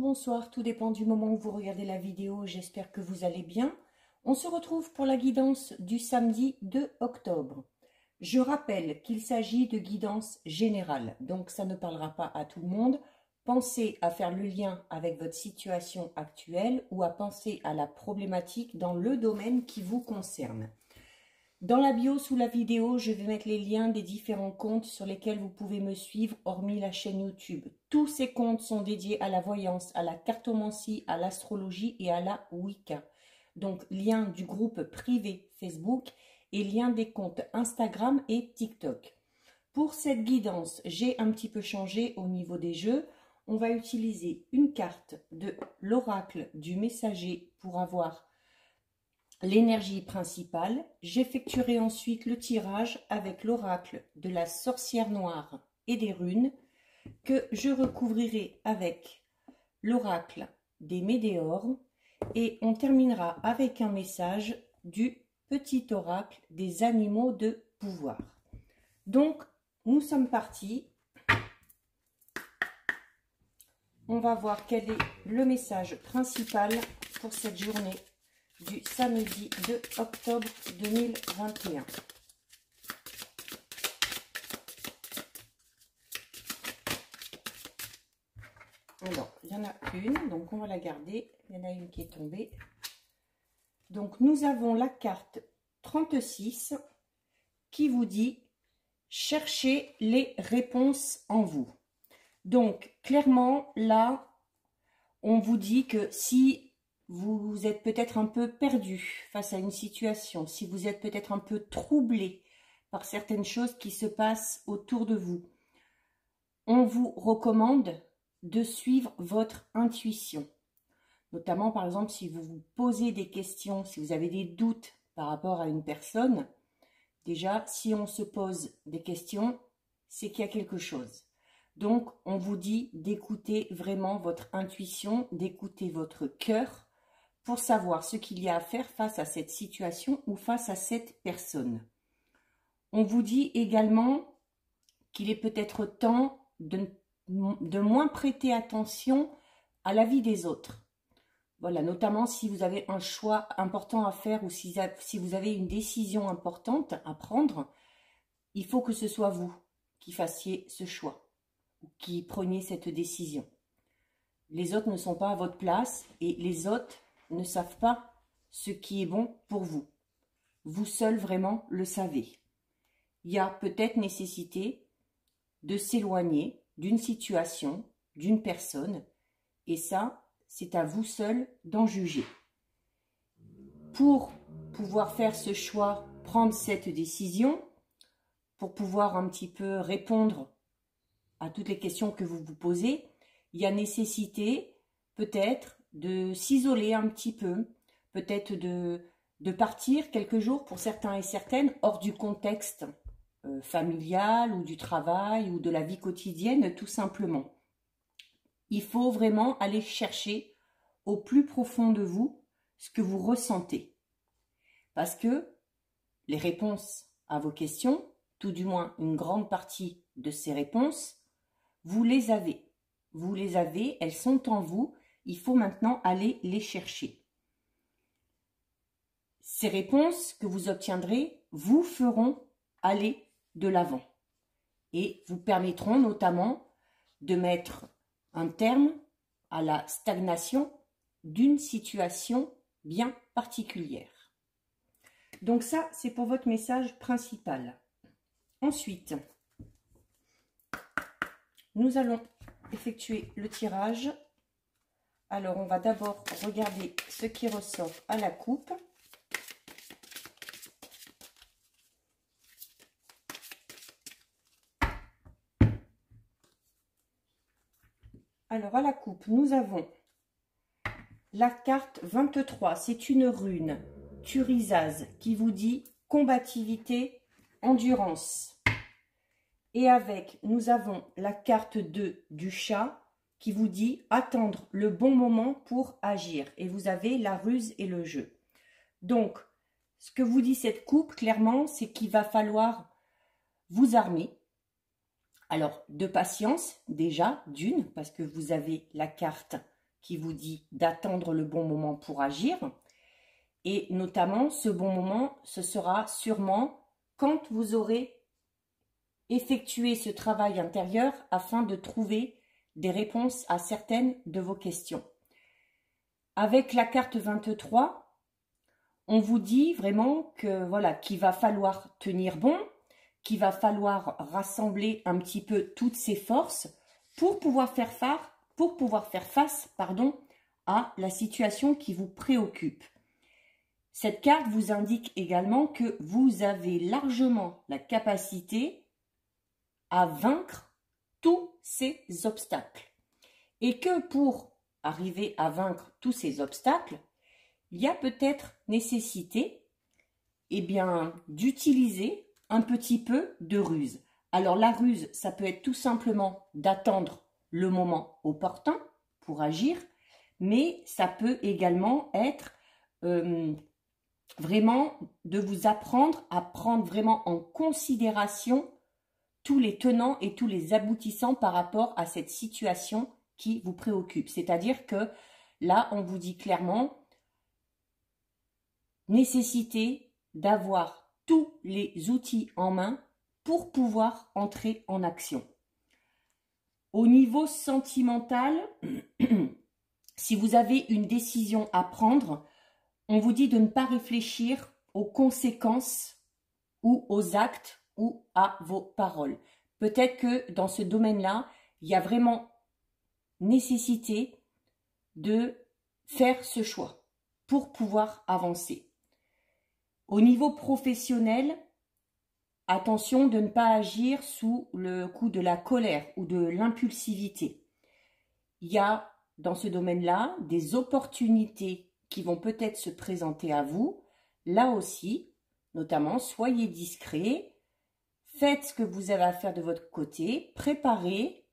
bonsoir, tout dépend du moment où vous regardez la vidéo, j'espère que vous allez bien. On se retrouve pour la guidance du samedi 2 octobre. Je rappelle qu'il s'agit de guidance générale, donc ça ne parlera pas à tout le monde. Pensez à faire le lien avec votre situation actuelle ou à penser à la problématique dans le domaine qui vous concerne. Dans la bio sous la vidéo, je vais mettre les liens des différents comptes sur lesquels vous pouvez me suivre, hormis la chaîne YouTube. Tous ces comptes sont dédiés à la voyance, à la cartomancie, à l'astrologie et à la Wicca. Donc, lien du groupe privé Facebook et lien des comptes Instagram et TikTok. Pour cette guidance, j'ai un petit peu changé au niveau des jeux. On va utiliser une carte de l'oracle du messager pour avoir l'énergie principale. J'effectuerai ensuite le tirage avec l'oracle de la sorcière noire et des runes que je recouvrirai avec l'oracle des météores et on terminera avec un message du petit oracle des animaux de pouvoir. Donc, nous sommes partis. On va voir quel est le message principal pour cette journée du samedi 2 octobre 2021. Alors, il y en a une, donc on va la garder. Il y en a une qui est tombée. Donc, nous avons la carte 36 qui vous dit « Cherchez les réponses en vous ». Donc, clairement, là, on vous dit que si vous êtes peut-être un peu perdu face à une situation, si vous êtes peut-être un peu troublé par certaines choses qui se passent autour de vous, on vous recommande de suivre votre intuition. Notamment, par exemple, si vous vous posez des questions, si vous avez des doutes par rapport à une personne, déjà, si on se pose des questions, c'est qu'il y a quelque chose. Donc, on vous dit d'écouter vraiment votre intuition, d'écouter votre cœur, pour savoir ce qu'il y a à faire face à cette situation ou face à cette personne. On vous dit également qu'il est peut-être temps de moins prêter attention à la vie des autres. Voilà, notamment si vous avez un choix important à faire ou si vous avez une décision importante à prendre, il faut que ce soit vous qui fassiez ce choix ou qui preniez cette décision. Les autres ne sont pas à votre place et les autres ne savent pas ce qui est bon pour vous. Vous seul vraiment le savez. Il y a peut-être nécessité de s'éloigner d'une situation, d'une personne, et ça, c'est à vous seul d'en juger. Pour pouvoir faire ce choix, prendre cette décision, pour pouvoir un petit peu répondre à toutes les questions que vous vous posez, il y a nécessité peut-être de s'isoler un petit peu, peut-être de partir quelques jours pour certains et certaines hors du contexte familial ou du travail ou de la vie quotidienne tout simplement. Il faut vraiment aller chercher au plus profond de vous ce que vous ressentez. Parce que les réponses à vos questions, tout du moins une grande partie de ces réponses, vous les avez. Vous les avez, elles sont en vous. Il faut maintenant aller les chercher. Ces réponses que vous obtiendrez vous feront aller de l'avant et vous permettront notamment de mettre un terme à la stagnation d'une situation bien particulière. Donc ça, c'est pour votre message principal. Ensuite, nous allons effectuer le tirage. Alors, on va d'abord regarder ce qui ressort à la coupe. Alors, à la coupe, nous avons la carte 23. C'est une rune Turisaz qui vous dit combativité, endurance. Et avec, nous avons la carte 2 du chat qui vous dit attendre le bon moment pour agir. Et vous avez la ruse et le jeu. Donc, ce que vous dit cette coupe, clairement, c'est qu'il va falloir vous armer. Alors, de patience, déjà, d'une, parce que vous avez la carte qui vous dit d'attendre le bon moment pour agir. Et notamment, ce bon moment, ce sera sûrement quand vous aurez effectué ce travail intérieur afin de trouver des réponses à certaines de vos questions. Avec la carte 23, on vous dit vraiment que voilà, qu'il va falloir tenir bon, qu'il va falloir rassembler un petit peu toutes ses forces pour pouvoir faire face, à la situation qui vous préoccupe. Cette carte vous indique également que vous avez largement la capacité à vaincre tous ces obstacles. Et que pour arriver à vaincre tous ces obstacles, il y a peut-être nécessité d'utiliser un petit peu de ruse. Alors la ruse, ça peut être tout simplement d'attendre le moment opportun pour agir, mais ça peut également être vraiment de vous apprendre à prendre vraiment en considération tous les tenants et tous les aboutissants par rapport à cette situation qui vous préoccupe. C'est-à-dire que là, on vous dit clairement nécessité d'avoir tous les outils en main pour pouvoir entrer en action. Au niveau sentimental, si vous avez une décision à prendre, on vous dit de ne pas réfléchir aux conséquences ou aux actes ou à vos paroles. Peut-être que dans ce domaine-là, il y a vraiment nécessité de faire ce choix pour pouvoir avancer. Au niveau professionnel, attention de ne pas agir sous le coup de la colère ou de l'impulsivité. Il y a dans ce domaine-là des opportunités qui vont peut-être se présenter à vous. Là aussi, notamment, soyez discret, faites ce que vous avez à faire de votre côté, préparez,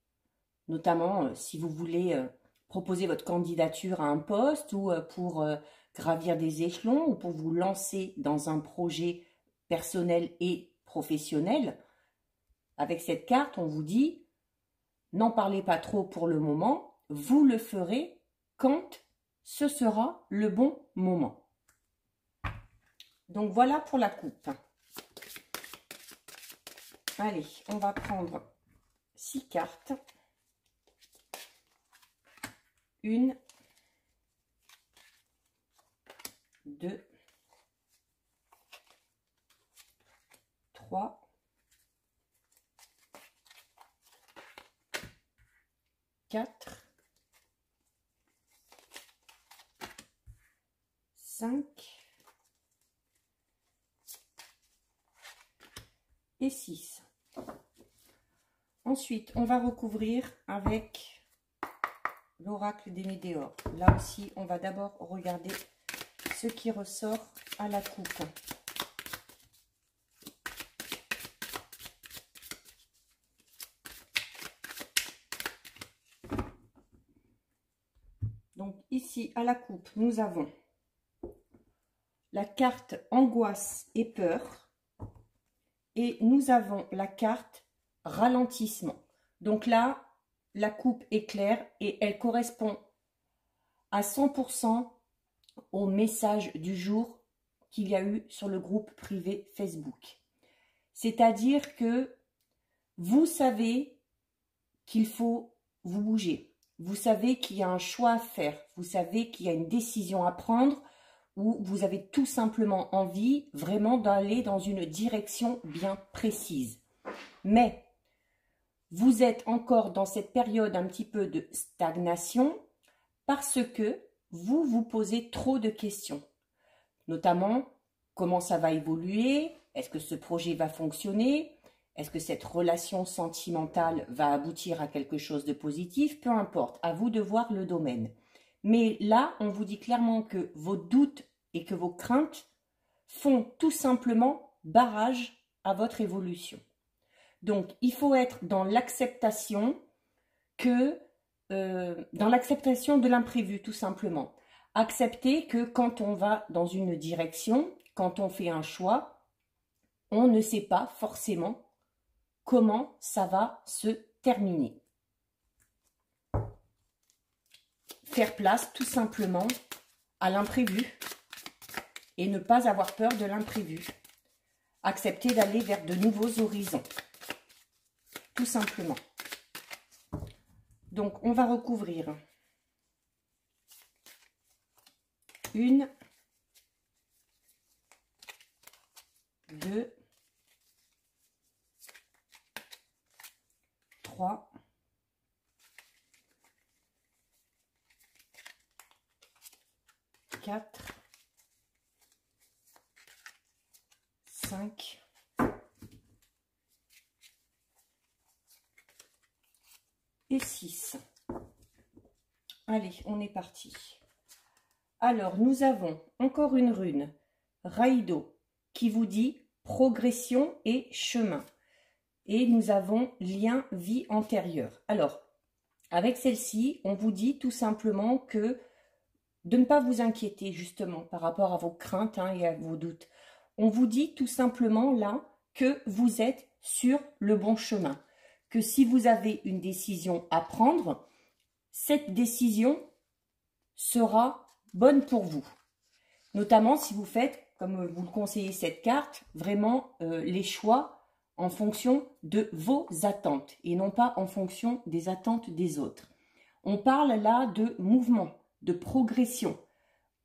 notamment si vous voulez proposer votre candidature à un poste ou pour gravir des échelons ou pour vous lancer dans un projet personnel et professionnel. Avec cette carte, on vous dit, n'en parlez pas trop pour le moment, vous le ferez quand ce sera le bon moment. Donc voilà pour la coupe. Allez, on va prendre 6 cartes. 1, 2, 3, 4, 5 et 6. Ensuite, on va recouvrir avec l'oracle des météores. Là aussi, on va d'abord regarder ce qui ressort à la coupe. Donc ici, à la coupe, nous avons la carte angoisse et peur. Et nous avons la carte ralentissement. Donc là, la coupe est claire et elle correspond à 100% au message du jour qu'il y a eu sur le groupe privé Facebook. C'est-à-dire que vous savez qu'il faut vous bouger. Vous savez qu'il y a un choix à faire. Vous savez qu'il y a une décision à prendre où vous avez tout simplement envie vraiment d'aller dans une direction bien précise. Mais vous êtes encore dans cette période un petit peu de stagnation parce que vous vous posez trop de questions. Notamment, comment ça va évoluer? Est-ce que ce projet va fonctionner? Est-ce que cette relation sentimentale va aboutir à quelque chose de positif? Peu importe, à vous de voir le domaine. Mais là, on vous dit clairement que vos doutes et que vos craintes font tout simplement barrage à votre évolution. Donc, il faut être dans l'acceptation dans l'acceptation de l'imprévu, tout simplement. Accepter que quand on va dans une direction, quand on fait un choix, on ne sait pas forcément comment ça va se terminer. faire place tout simplement à l'imprévu et ne pas avoir peur de l'imprévu. Accepter d'aller vers de nouveaux horizons, tout simplement. Donc, on va recouvrir 1, 2, 3, 4, 5, et 6. Allez, on est parti. Alors, nous avons encore une rune, Raido, qui vous dit progression et chemin. Et nous avons lien vie antérieure. Alors, avec celle-ci, on vous dit tout simplement que de ne pas vous inquiéter justement par rapport à vos craintes et à vos doutes. On vous dit tout simplement là que vous êtes sur le bon chemin. Que si vous avez une décision à prendre, cette décision sera bonne pour vous. Notamment si vous faites, comme vous le conseillez cette carte, vraiment les choix en fonction de vos attentes et non pas en fonction des attentes des autres. On parle là de mouvement, de progression.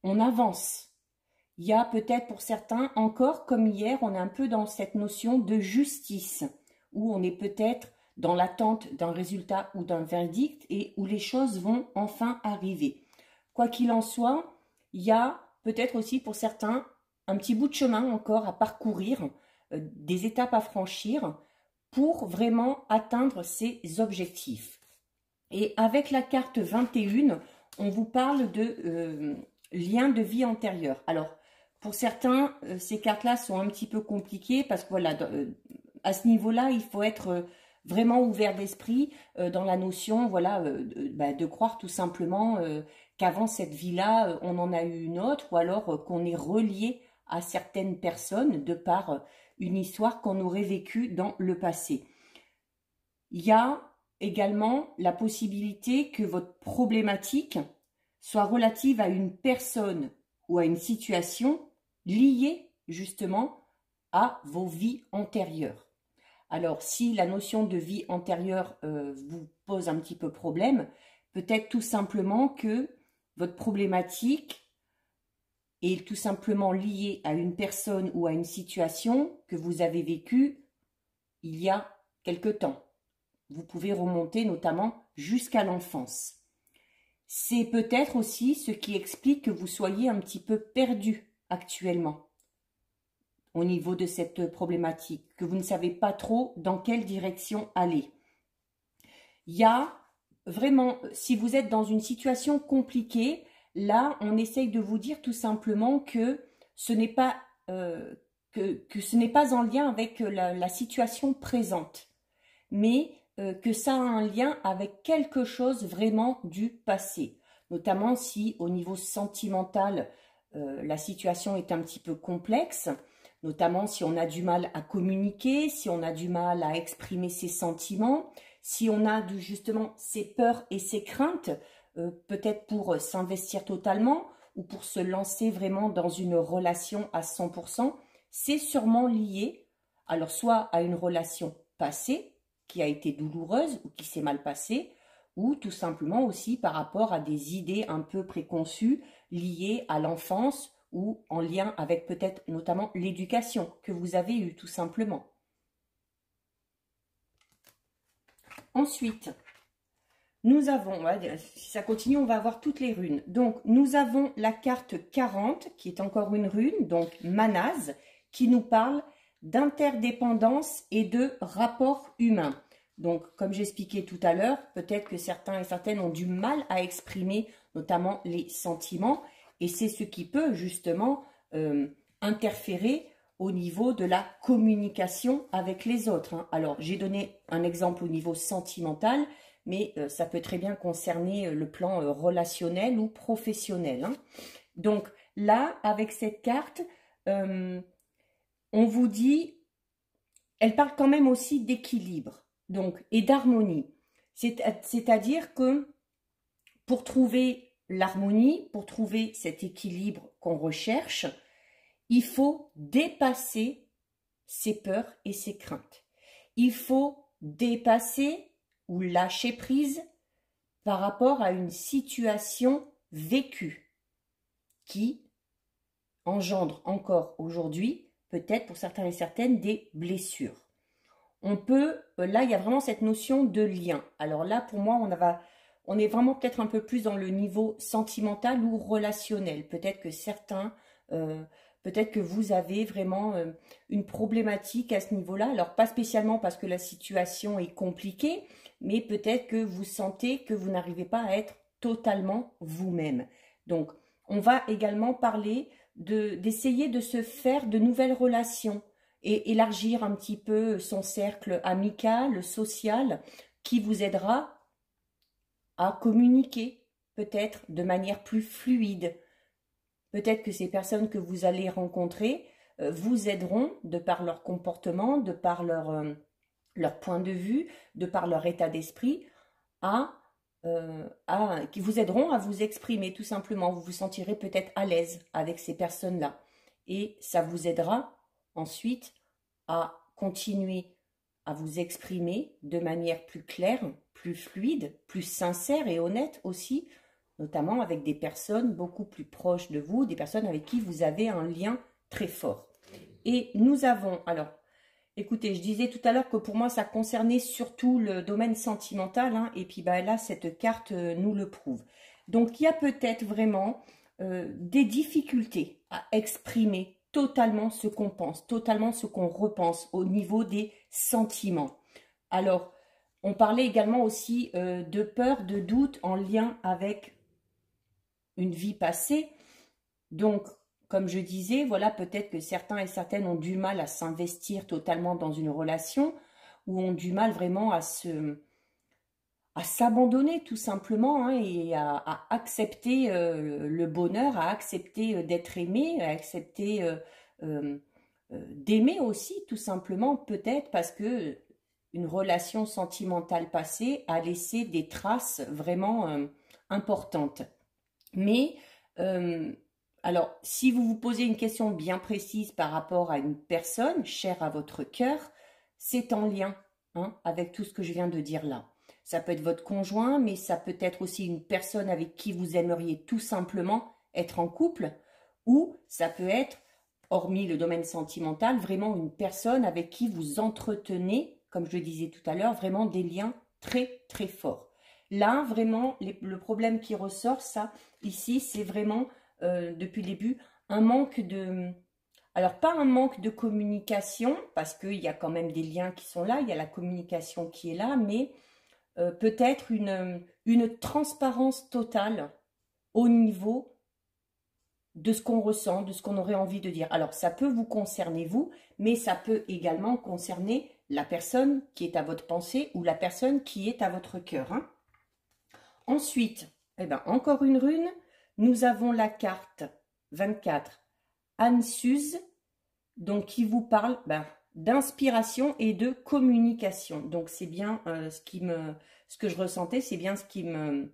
On avance. Il y a peut-être pour certains encore, comme hier, on est un peu dans cette notion de justice, où on est peut-être dans l'attente d'un résultat ou d'un verdict et où les choses vont enfin arriver. Quoi qu'il en soit, il y a peut-être aussi pour certains un petit bout de chemin encore à parcourir, des étapes à franchir pour vraiment atteindre ces objectifs. Et avec la carte 21, on vous parle de lien de vie antérieure. Alors, pour certains, ces cartes-là sont un petit peu compliquées parce que voilà, à ce niveau-là, il faut être vraiment ouvert d'esprit dans la notion, voilà, de croire tout simplement qu'avant cette vie-là, on en a eu une autre, ou alors qu'on est relié à certaines personnes de par une histoire qu'on aurait vécue dans le passé. Il y a également la possibilité que votre problématique soit relative à une personne ou à une situation liée justement à vos vies antérieures. Alors, si la notion de vie antérieure vous pose un petit peu problème, peut-être tout simplement que votre problématique est tout simplement liée à une personne ou à une situation que vous avez vécue il y a quelque temps. Vous pouvez remonter notamment jusqu'à l'enfance. C'est peut-être aussi ce qui explique que vous soyez un petit peu perdu actuellement au niveau de cette problématique, que vous ne savez pas trop dans quelle direction aller. Il y a vraiment, si vous êtes dans une situation compliquée, là, on essaye de vous dire tout simplement que ce n'est pas, que ce n'est pas en lien avec la situation présente, mais que ça a un lien avec quelque chose vraiment du passé. Notamment si au niveau sentimental, la situation est un petit peu complexe, notamment si on a du mal à communiquer, si on a du mal à exprimer ses sentiments, si on a justement ses peurs et ses craintes, peut-être pour s'investir totalement ou pour se lancer vraiment dans une relation à 100%, c'est sûrement lié, alors soit à une relation passée qui a été douloureuse ou qui s'est mal passée, ou tout simplement aussi par rapport à des idées un peu préconçues liées à l'enfance ou en lien avec peut-être notamment l'éducation que vous avez eue tout simplement. Ensuite, nous avons, si ça continue, on va avoir toutes les runes. Donc, nous avons la carte 40, qui est encore une rune, donc Manaz, qui nous parle d'interdépendance et de rapport humain. Donc, comme j'expliquais tout à l'heure, peut-être que certains et certaines ont du mal à exprimer notamment les sentiments, et c'est ce qui peut justement interférer au niveau de la communication avec les autres. Alors, j'ai donné un exemple au niveau sentimental, mais ça peut très bien concerner le plan relationnel ou professionnel. Donc là, avec cette carte, on vous dit, elle parle quand même aussi d'équilibre et d'harmonie. C'est-à-dire que pour trouver l'harmonie, pour trouver cet équilibre qu'on recherche, il faut dépasser ses peurs et ses craintes. Il faut dépasser ou lâcher prise par rapport à une situation vécue qui engendre encore aujourd'hui, peut-être pour certains et certaines, des blessures. On peut, là, il y a vraiment cette notion de lien. Alors là, pour moi, on est vraiment peut-être un peu plus dans le niveau sentimental ou relationnel. Peut-être que certains, peut-être que vous avez vraiment une problématique à ce niveau-là. Alors, pas spécialement parce que la situation est compliquée, mais peut-être que vous sentez que vous n'arrivez pas à être totalement vous-même. Donc, on va également parler d'essayer de se faire de nouvelles relations et élargir un petit peu son cercle amical, social, qui vous aidera à communiquer peut-être de manière plus fluide. Peut-être que ces personnes que vous allez rencontrer vous aideront de par leur comportement, de par leur point de vue, de par leur état d'esprit, qui vous aideront à vous exprimer tout simplement. Vous vous sentirez peut-être à l'aise avec ces personnes-là. Et ça vous aidera ensuite à continuer à vous exprimer de manière plus claire, plus fluide, plus sincère et honnête aussi, notamment avec des personnes beaucoup plus proches de vous, des personnes avec qui vous avez un lien très fort. Et nous avons, alors, écoutez, je disais tout à l'heure que pour moi, ça concernait surtout le domaine sentimental, hein, et puis bah, là, cette carte nous le prouve. Donc, il y a peut-être vraiment des difficultés à exprimer totalement ce qu'on pense, totalement ce qu'on repense au niveau des sentiments. Alors, on parlait également aussi de peur, de doute en lien avec une vie passée. Donc, comme je disais, voilà, peut-être que certains et certaines ont du mal à s'investir totalement dans une relation ou ont du mal vraiment à s'abandonner tout simplement, hein, et à accepter le bonheur, à accepter d'être aimé, à accepter d'aimer aussi tout simplement, peut-être parce que une relation sentimentale passée a laissé des traces vraiment importantes. Mais alors, si vous vous posez une question bien précise par rapport à une personne chère à votre cœur, c'est en lien, hein, avec tout ce que je viens de dire là. Ça peut être votre conjoint, mais ça peut être aussi une personne avec qui vous aimeriez tout simplement être en couple, ou ça peut être, hormis le domaine sentimental, vraiment une personne avec qui vous entretenez, comme je le disais tout à l'heure, vraiment des liens très très forts. Là, vraiment, le problème qui ressort, ça, ici, c'est vraiment, depuis le début, un manque de... Alors, pas un manque de communication, parce qu'il y a quand même des liens qui sont là, il y a la communication qui est là, mais peut-être une transparence totale au niveau de ce qu'on ressent, de ce qu'on aurait envie de dire. Alors, ça peut vous concerner vous, mais ça peut également concerner la personne qui est à votre pensée ou la personne qui est à votre cœur, hein. Ensuite, eh ben, encore une rune, nous avons la carte 24, Anne-Suze, donc qui vous parle d'inspiration et de communication. Donc c'est bien ce que je ressentais, c'est bien ce qui me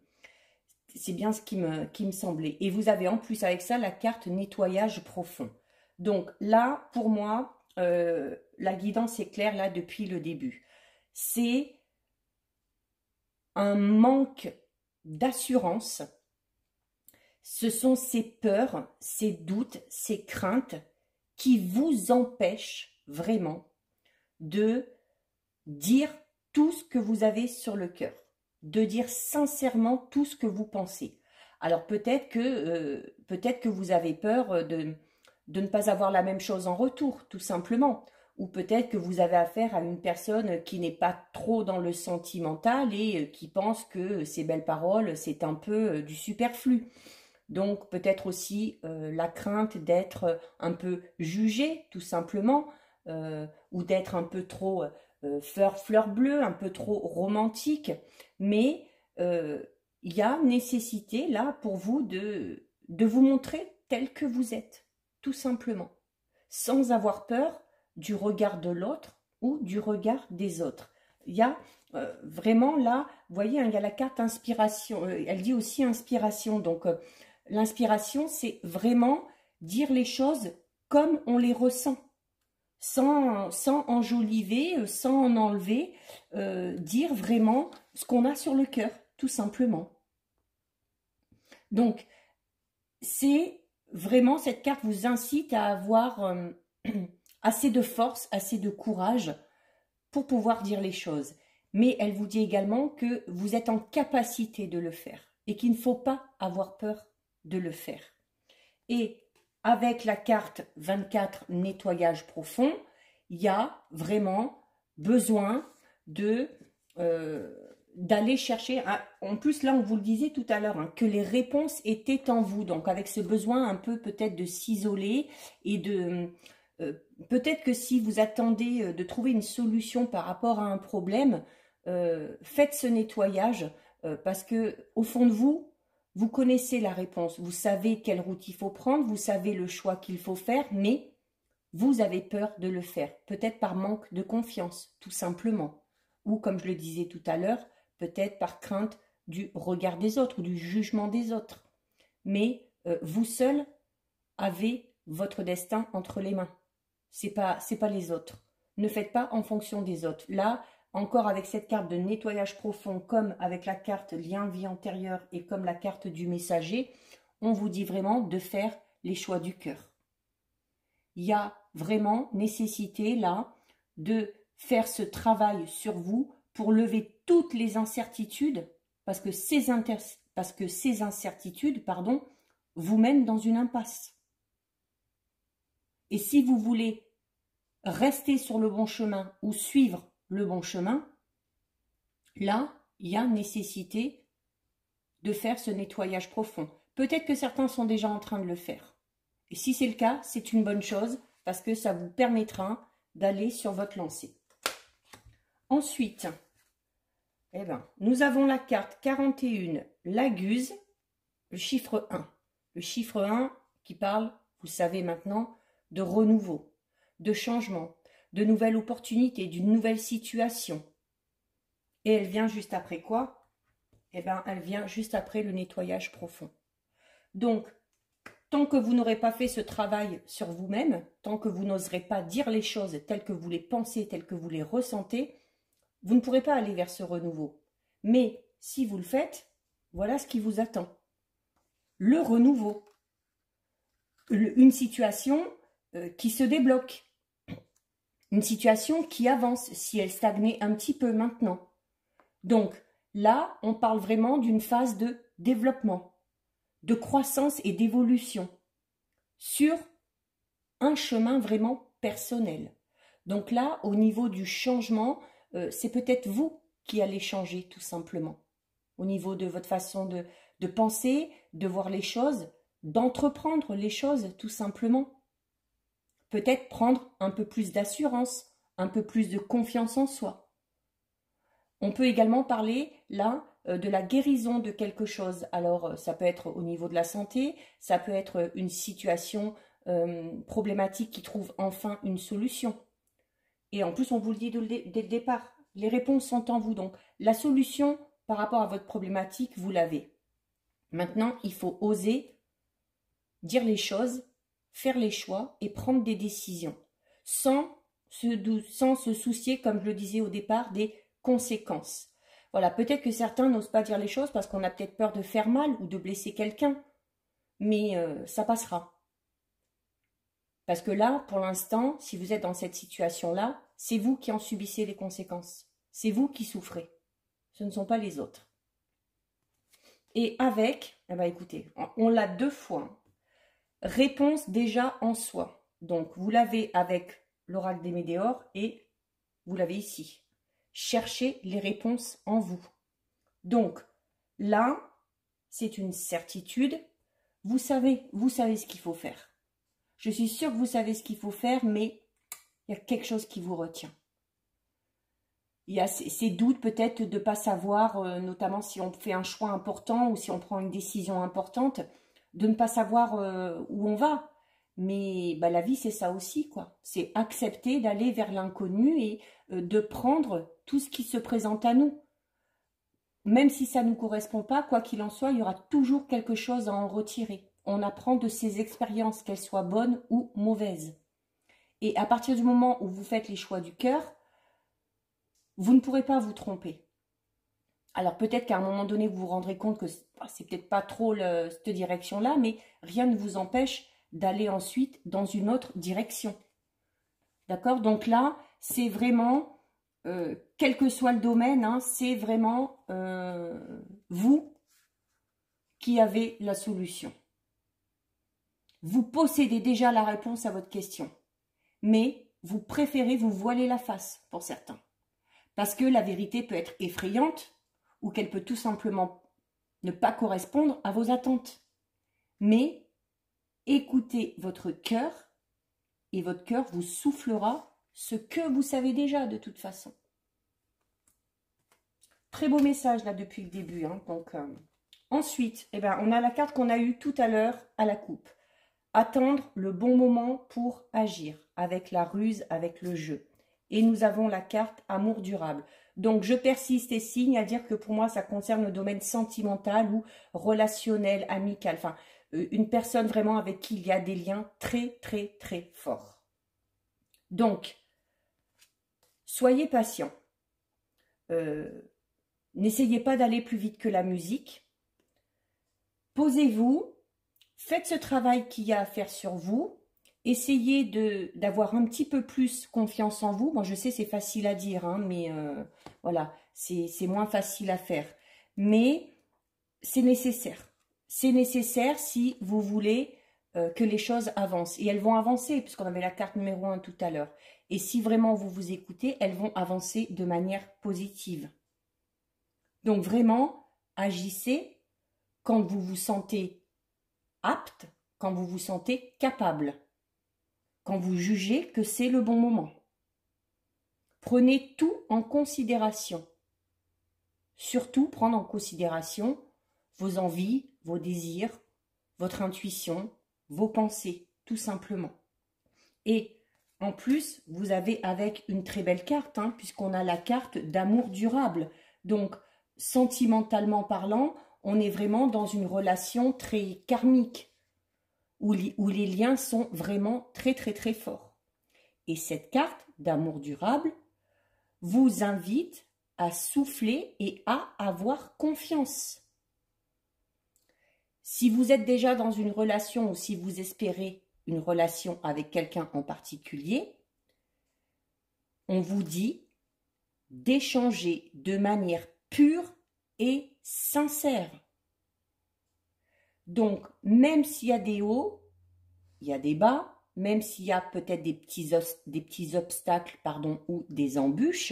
semblait. Et vous avez en plus avec ça la carte nettoyage profond. Donc là, pour moi, la guidance est claire là depuis le début. C'est un manque d'assurance. Ce sont ces peurs, ces doutes, ces craintes qui vous empêchent vraiment de dire tout ce que vous avez sur le cœur, de dire sincèrement tout ce que vous pensez. Alors peut-être que vous avez peur de ne pas avoir la même chose en retour, tout simplement. Ou peut-être que vous avez affaire à une personne qui n'est pas trop dans le sentimental et qui pense que ces belles paroles, c'est un peu du superflu. Donc peut-être aussi la crainte d'être un peu jugé, tout simplement, ou d'être un peu trop fleur bleue, un peu trop romantique. Mais il y a nécessité là pour vous de vous montrer tel que vous êtes, tout simplement, sans avoir peur du regard de l'autre ou du regard des autres. Il y a vraiment là, vous voyez, hein, il y a la carte inspiration. Elle dit aussi inspiration. Donc, l'inspiration, c'est vraiment dire les choses comme on les ressent. Sans enjoliver, sans en enlever, dire vraiment ce qu'on a sur le cœur, tout simplement. Donc, c'est vraiment, cette carte vous incite à avoir assez de force, assez de courage pour pouvoir dire les choses. Mais elle vous dit également que vous êtes en capacité de le faire et qu'il ne faut pas avoir peur de le faire. Et avec la carte 24, nettoyage profond, il y a vraiment besoin d'aller chercher, en plus là on vous le disait tout à l'heure, hein, que les réponses étaient en vous, donc avec ce besoin un peu peut-être de s'isoler et de peut-être que si vous attendez de trouver une solution par rapport à un problème, faites ce nettoyage parce que au fond de vous, vous connaissez la réponse, vous savez quelle route il faut prendre, vous savez le choix qu'il faut faire, mais vous avez peur de le faire, peut-être par manque de confiance, tout simplement, ou comme je le disais tout à l'heure, peut-être par crainte du regard des autres ou du jugement des autres. Mais vous seul avez votre destin entre les mains. C'est pas les autres. Ne faites pas en fonction des autres. Là, encore avec cette carte de nettoyage profond, comme avec la carte lien vie antérieure et comme la carte du messager, on vous dit vraiment de faire les choix du cœur. Il y a vraiment nécessité là de faire ce travail sur vous pour lever toutes les incertitudes, parce que ces incertitudes, vous mènent dans une impasse. Et si vous voulez rester sur le bon chemin ou suivre le bon chemin, là, il y a nécessité de faire ce nettoyage profond. Peut-être que certains sont déjà en train de le faire. Et si c'est le cas, c'est une bonne chose parce que ça vous permettra d'aller sur votre lancée. Ensuite, nous avons la carte 41, la Guse, le chiffre 1. Le chiffre 1 qui parle, vous savez maintenant, de renouveau, de changement, de nouvelles opportunités, d'une nouvelle situation. Et elle vient juste après quoi? Elle vient juste après le nettoyage profond. Donc, tant que vous n'aurez pas fait ce travail sur vous-même, tant que vous n'oserez pas dire les choses telles que vous les pensez, telles que vous les ressentez, vous ne pourrez pas aller vers ce renouveau. Mais si vous le faites, voilà ce qui vous attend. Le renouveau. Une situation qui se débloque. Une situation qui avance si elle stagnait un petit peu maintenant. Donc là, on parle vraiment d'une phase de développement, de croissance et d'évolution sur un chemin vraiment personnel. Donc là, au niveau du changement, c'est peut-être vous qui allez changer tout simplement. Au niveau de votre façon de penser, de voir les choses, d'entreprendre les choses tout simplement. Peut-être prendre un peu plus d'assurance, un peu plus de confiance en soi. On peut également parler là de la guérison de quelque chose. Alors ça peut être au niveau de la santé, ça peut être une situation problématique qui trouve enfin une solution. Et en plus on vous le dit dès le départ, les réponses sont en vous. Donc la solution par rapport à votre problématique, vous l'avez. Maintenant, il faut oser dire les choses, faire les choix et prendre des décisions sans se soucier, comme je le disais au départ, des conséquences. Voilà, peut-être que certains n'osent pas dire les choses parce qu'on a peut-être peur de faire mal ou de blesser quelqu'un, mais ça passera. Parce que là, pour l'instant, si vous êtes dans cette situation-là, c'est vous qui en subissez les conséquences. C'est vous qui souffrez. Ce ne sont pas les autres. Et avec, écoutez, on l'a 2 fois. Réponse déjà en soi. Donc, vous l'avez avec l'oracle des Médéors et vous l'avez ici. Cherchez les réponses en vous. Donc, là, c'est une certitude. Vous savez ce qu'il faut faire. Je suis sûre que vous savez ce qu'il faut faire, mais il y a quelque chose qui vous retient. Il y a ces doutes peut-être de ne pas savoir, notamment si on fait un choix important ou si on prend une décision importante, de ne pas savoir où on va. Mais bah, la vie, c'est ça aussi, quoi. C'est accepter d'aller vers l'inconnu et de prendre tout ce qui se présente à nous. Même si ça ne nous correspond pas, quoi qu'il en soit, il y aura toujours quelque chose à en retirer. On apprend de ces expériences, qu'elles soient bonnes ou mauvaises. Et à partir du moment où vous faites les choix du cœur, vous ne pourrez pas vous tromper. Alors peut-être qu'à un moment donné, vous vous rendrez compte que c'est peut-être pas trop cette direction-là, mais rien ne vous empêche d'aller ensuite dans une autre direction. D'accord? Donc là, c'est vraiment, quel que soit le domaine, hein, c'est vraiment vous qui avez la solution. Vous possédez déjà la réponse à votre question, mais vous préférez vous voiler la face pour certains. Parce que la vérité peut être effrayante ou qu'elle peut tout simplement ne pas correspondre à vos attentes. Mais écoutez votre cœur et votre cœur vous soufflera ce que vous savez déjà de toute façon. Très beau message là depuis le début. Hein, donc, ensuite, eh ben, on a la carte qu'on a eue tout à l'heure à la coupe. Attendre le bon moment pour agir avec la ruse, avec le jeu. Et nous avons la carte amour durable. Donc, je persiste et signe à dire que pour moi, ça concerne le domaine sentimental ou relationnel, amical. Enfin, une personne vraiment avec qui il y a des liens très, très, très forts. Donc, soyez patient. N'essayez pas d'aller plus vite que la musique. Posez-vous, faites ce travail qu'il y a à faire sur vous. Essayez d'avoir un petit peu plus confiance en vous. Bon, je sais, c'est facile à dire, hein, mais voilà, c'est moins facile à faire. Mais c'est nécessaire. C'est nécessaire si vous voulez que les choses avancent. Et elles vont avancer, puisqu'on avait la carte numéro 1 tout à l'heure. Et si vraiment vous vous écoutez, elles vont avancer de manière positive. Donc vraiment, agissez quand vous vous sentez apte, quand vous vous sentez capable. Quand vous jugez que c'est le bon moment. Prenez tout en considération. Surtout prendre en considération vos envies, vos désirs, votre intuition, vos pensées, tout simplement. Et en plus, vous avez avec une très belle carte, hein, puisqu'on a la carte d'amour durable. Donc, sentimentalement parlant, on est vraiment dans une relation très karmique. Où les liens sont vraiment très très très forts. Et cette carte d'amour durable vous invite à souffler et à avoir confiance. Si vous êtes déjà dans une relation ou si vous espérez une relation avec quelqu'un en particulier, on vous dit d'échanger de manière pure et sincère. Donc, même s'il y a des hauts, il y a des bas, même s'il y a peut-être des petits obstacles, pardon, ou des embûches,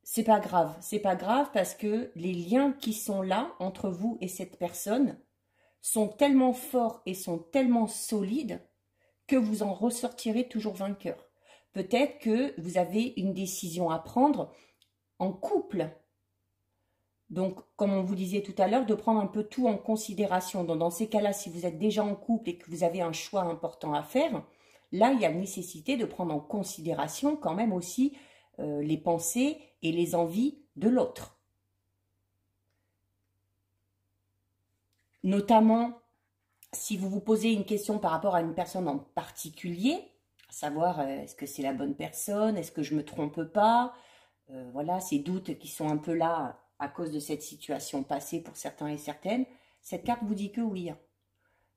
c'est pas grave. C'est pas grave parce que les liens qui sont là entre vous et cette personne sont tellement forts et sont tellement solides que vous en ressortirez toujours vainqueur. Peut-être que vous avez une décision à prendre en couple. Donc, comme on vous disait tout à l'heure, de prendre un peu tout en considération. Donc, dans ces cas-là, si vous êtes déjà en couple et que vous avez un choix important à faire, là, il y a nécessité de prendre en considération quand même aussi les pensées et les envies de l'autre. Notamment, si vous vous posez une question par rapport à une personne en particulier, à savoir, est-ce que c'est la bonne personne, est-ce que je ne me trompe pas, voilà, ces doutes qui sont un peu là à cause de cette situation passée pour certains et certaines, cette carte vous dit que oui.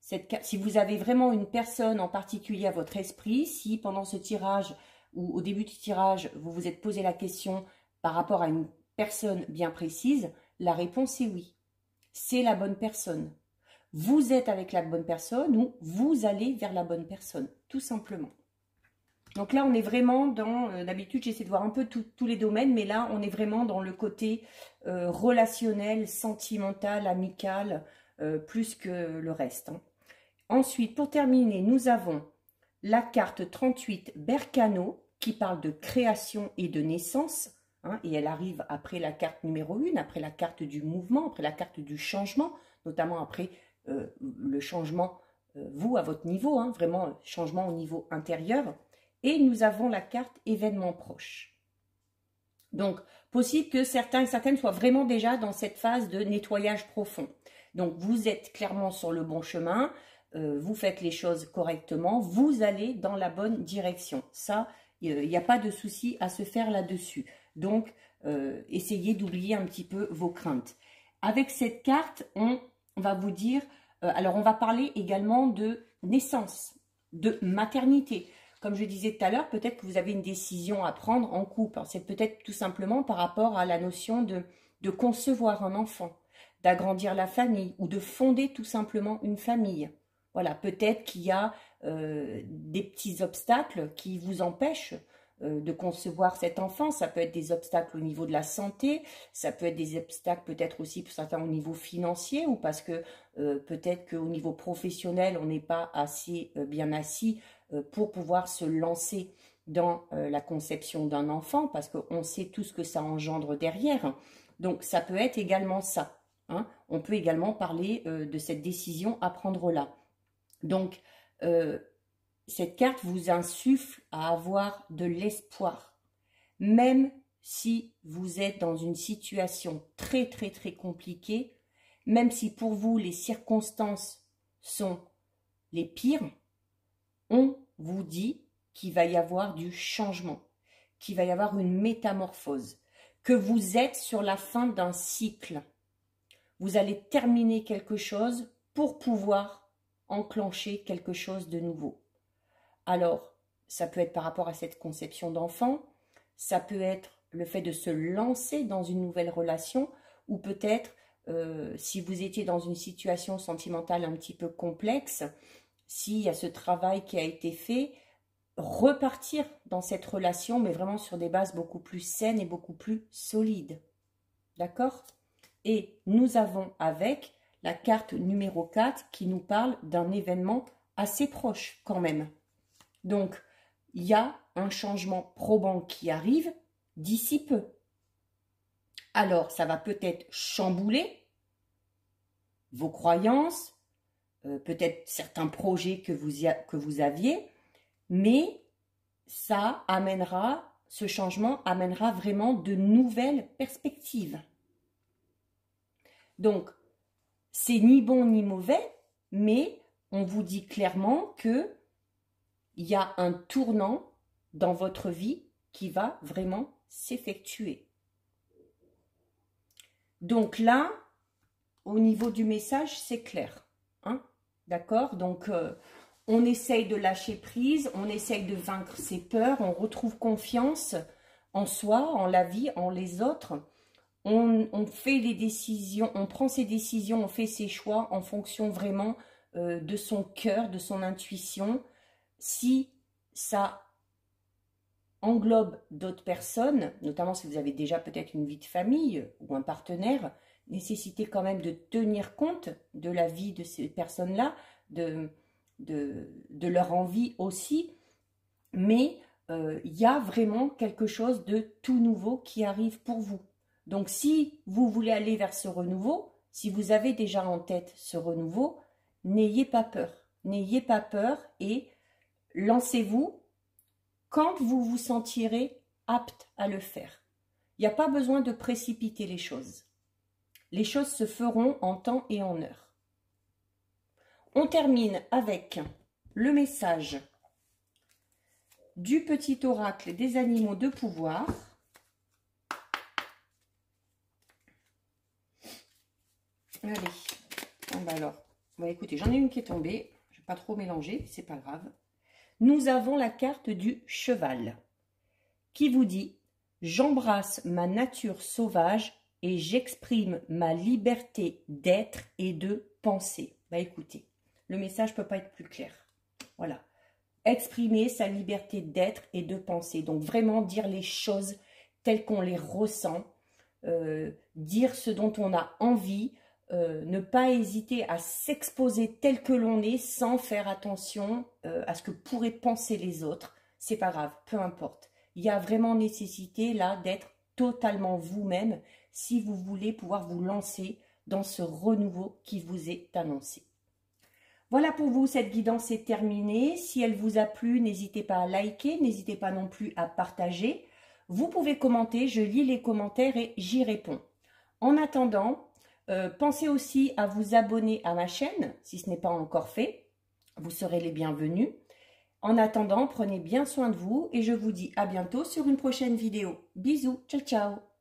Si vous avez vraiment une personne en particulier à votre esprit, si pendant ce tirage ou au début du tirage, vous vous êtes posé la question par rapport à une personne bien précise, la réponse est oui. C'est la bonne personne. Vous êtes avec la bonne personne ou vous allez vers la bonne personne, tout simplement. Donc là, on est vraiment dans, d'habitude, j'essaie de voir un peu tous les domaines, mais là, on est vraiment dans le côté relationnel, sentimental, amical, plus que le reste. Hein. Ensuite, pour terminer, nous avons la carte 38 Berkano, qui parle de création et de naissance, hein, et elle arrive après la carte numéro 1, après la carte du mouvement, après la carte du changement, notamment après le changement vous à votre niveau, hein, vraiment changement au niveau intérieur. Et nous avons la carte événement proche. Donc, possible que certains et certaines soient vraiment déjà dans cette phase de nettoyage profond. Donc, vous êtes clairement sur le bon chemin, vous faites les choses correctement, vous allez dans la bonne direction. Ça, il n'y a pas de souci à se faire là-dessus. Donc, essayez d'oublier un petit peu vos craintes. Avec cette carte, on va vous dire, alors on va parler également de naissance, de maternité. Comme je disais tout à l'heure, peut-être que vous avez une décision à prendre en couple. C'est peut-être tout simplement par rapport à la notion de concevoir un enfant, d'agrandir la famille ou de fonder tout simplement une famille. Voilà, peut-être qu'il y a des petits obstacles qui vous empêchent de concevoir cet enfant. Ça peut être des obstacles au niveau de la santé, ça peut être des obstacles peut-être aussi pour certains au niveau financier ou parce que peut-être qu'au niveau professionnel, on n'est pas assez bien assis pour pouvoir se lancer dans la conception d'un enfant parce qu'on sait tout ce que ça engendre derrière. Donc, ça peut être également ça. Hein. On peut également parler de cette décision à prendre là. Donc, cette carte vous insuffle à avoir de l'espoir. Même si vous êtes dans une situation très, très, très compliquée, même si pour vous, les circonstances sont les pires, on vous dit qu'il va y avoir du changement, qu'il va y avoir une métamorphose, que vous êtes sur la fin d'un cycle. Vous allez terminer quelque chose pour pouvoir enclencher quelque chose de nouveau. Alors, ça peut être par rapport à cette conception d'enfant, ça peut être le fait de se lancer dans une nouvelle relation, ou peut-être, si vous étiez dans une situation sentimentale un petit peu complexe, s'il y a ce travail qui a été fait, repartir dans cette relation, mais vraiment sur des bases beaucoup plus saines et beaucoup plus solides. D'accord? Et nous avons avec la carte numéro 4 qui nous parle d'un événement assez proche quand même. Donc, il y a un changement probant qui arrive d'ici peu. Alors, ça va peut-être chambouler vos croyances, peut-être certains projets que vous aviez, mais ça amènera, ce changement amènera vraiment de nouvelles perspectives. Donc, c'est ni bon ni mauvais, mais on vous dit clairement que il y a un tournant dans votre vie qui va vraiment s'effectuer. Donc là, au niveau du message, c'est clair. Hein? D'accord? Donc, on essaye de lâcher prise, on essaye de vaincre ses peurs, on retrouve confiance en soi, en la vie, en les autres. On fait les décisions, on prend ses décisions, on fait ses choix en fonction vraiment de son cœur, de son intuition. Si ça englobe d'autres personnes, notamment si vous avez déjà peut-être une vie de famille ou un partenaire, nécessitez quand même de tenir compte de la vie de ces personnes-là, de leur envie aussi, mais il y a vraiment quelque chose de tout nouveau qui arrive pour vous. Donc si vous voulez aller vers ce renouveau, si vous avez déjà en tête ce renouveau, n'ayez pas peur. N'ayez pas peur et lancez-vous quand vous vous sentirez apte à le faire. Il n'y a pas besoin de précipiter les choses. Les choses se feront en temps et en heure. On termine avec le message du petit oracle des animaux de pouvoir. Allez, alors, écoutez, j'en ai une qui est tombée. Je ne vais pas trop mélanger, c'est pas grave. Nous avons la carte du cheval qui vous dit « J'embrasse ma nature sauvage et j'exprime ma liberté d'être et de penser. » Écoutez, le message ne peut pas être plus clair. Voilà. Exprimer sa liberté d'être et de penser. Donc vraiment dire les choses telles qu'on les ressent, dire ce dont on a envie, ne pas hésiter à s'exposer tel que l'on est sans faire attention à ce que pourraient penser les autres. C'est pas grave, peu importe. Il y a vraiment nécessité là d'être totalement vous-même si vous voulez pouvoir vous lancer dans ce renouveau qui vous est annoncé. Voilà pour vous, cette guidance est terminée. Si elle vous a plu, n'hésitez pas à liker, n'hésitez pas non plus à partager. Vous pouvez commenter, je lis les commentaires et j'y réponds. En attendant, pensez aussi à vous abonner à ma chaîne, si ce n'est pas encore fait. Vous serez les bienvenus. En attendant, prenez bien soin de vous et je vous dis à bientôt sur une prochaine vidéo. Bisous, ciao ciao.